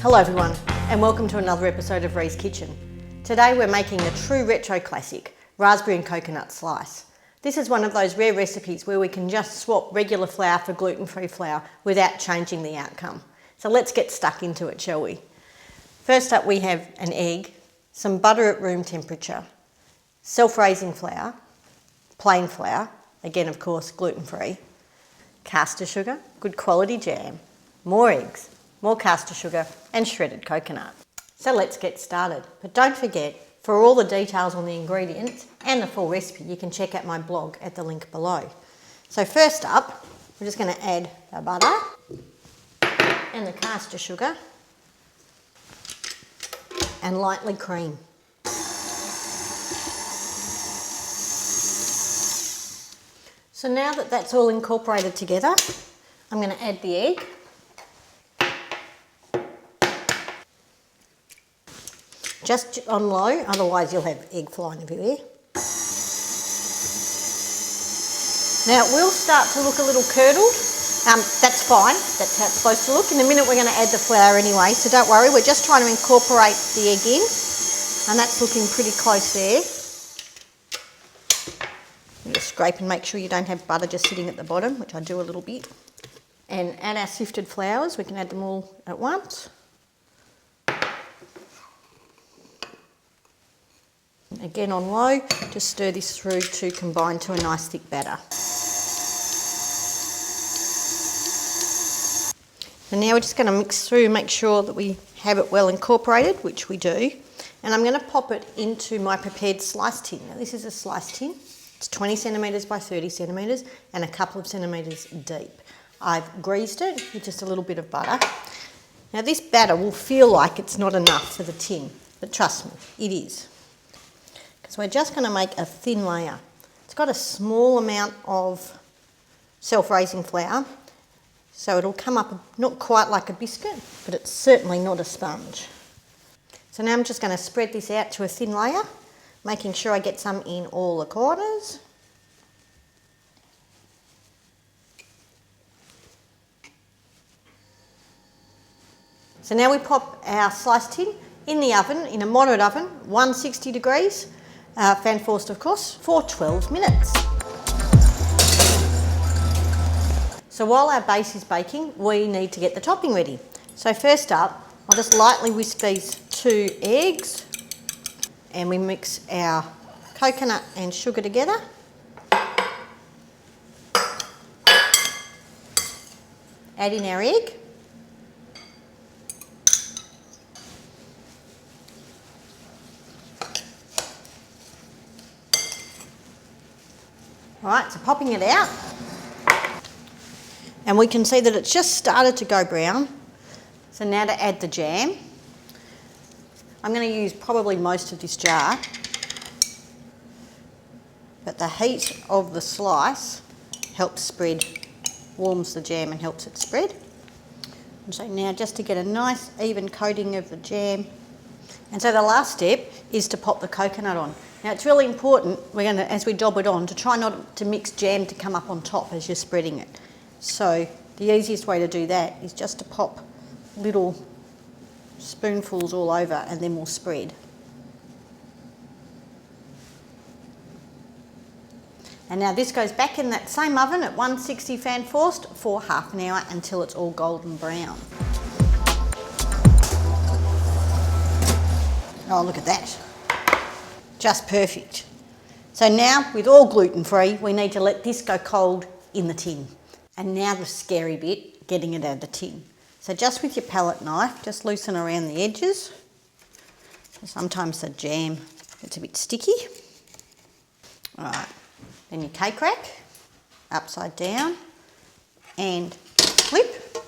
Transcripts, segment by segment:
Hello everyone, and welcome to another episode of RiesKitchen. Today we're making a true retro classic, raspberry and coconut slice. This is one of those rare recipes where we can just swap regular flour for gluten-free flour without changing the outcome. So let's get stuck into it, shall we? First up we have an egg, some butter at room temperature, self-raising flour, plain flour, again of course gluten-free, caster sugar, good quality jam, more eggs, more caster sugar and shredded coconut. So let's get started. But don't forget, for all the details on the ingredients and the full recipe, you can check out my blog at the link below. So first up, we're just going to add the butter and the caster sugar and lightly cream. So now that that's all incorporated together, I'm going to add the egg. Just on low, otherwise you'll have egg flying everywhere. Now it will start to look a little curdled. That's fine, that's how it's supposed to look. In a minute we're going to add the flour anyway, so don't worry, we're just trying to incorporate the egg in. And that's looking pretty close there. You just scrape and make sure you don't have butter just sitting at the bottom, which I do a little bit. And add our sifted flours, we can add them all at once. Again on low, just stir this through to combine to a nice thick batter. And now we're just going to mix through, make sure that we have it well incorporated, which we do. And I'm going to pop it into my prepared slice tin. Now this is a slice tin. It's 20 centimetres by 30 centimetres and a couple of centimetres deep. I've greased it with just a little bit of butter. Now this batter will feel like it's not enough for the tin, but trust me, it is. So we're just going to make a thin layer. It's got a small amount of self-raising flour, so it'll come up not quite like a biscuit, but it's certainly not a sponge. So now I'm just going to spread this out to a thin layer, making sure I get some in all the corners. So now we pop our slice tin in the oven, in a moderate oven, 160 degrees. Fan forced of course, for 12 minutes. So while our base is baking, we need to get the topping ready. So first up, I'll just lightly whisk these 2 eggs and we mix our coconut and sugar together. Add in our egg. Alright, so popping it out, and we can see that it's just started to go brown. So now to add the jam. I'm going to use probably most of this jar, but the heat of the slice helps spread, warms the jam and helps it spread. And so now just to get a nice even coating of the jam. And so the last step is to pop the coconut on. Now it's really important, we're going to, as we dob it on, to try not to mix jam to come up on top as you're spreading it. So the easiest way to do that is just to pop little spoonfuls all over and then we'll spread. And now this goes back in that same oven at 160 fan forced for half an hour until it's all golden brown. Oh, look at that. Just perfect. So now, with all gluten-free, we need to let this go cold in the tin. And now the scary bit, getting it out of the tin. So just with your palette knife, just loosen around the edges. Sometimes the jam gets a bit sticky. All right, then your cake rack, upside down, and flip.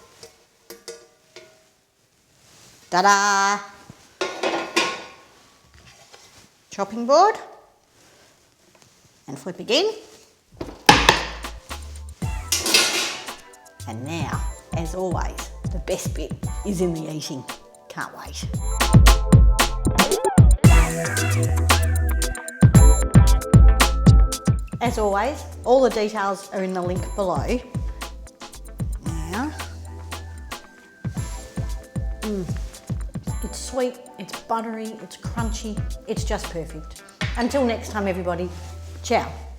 Ta-da! Chopping board, and flip again. And now, as always, the best bit is in the eating. Can't wait. As always, all the details are in the link below. Now, It's sweet, it's buttery, it's crunchy, it's just perfect. Until next time everybody, ciao.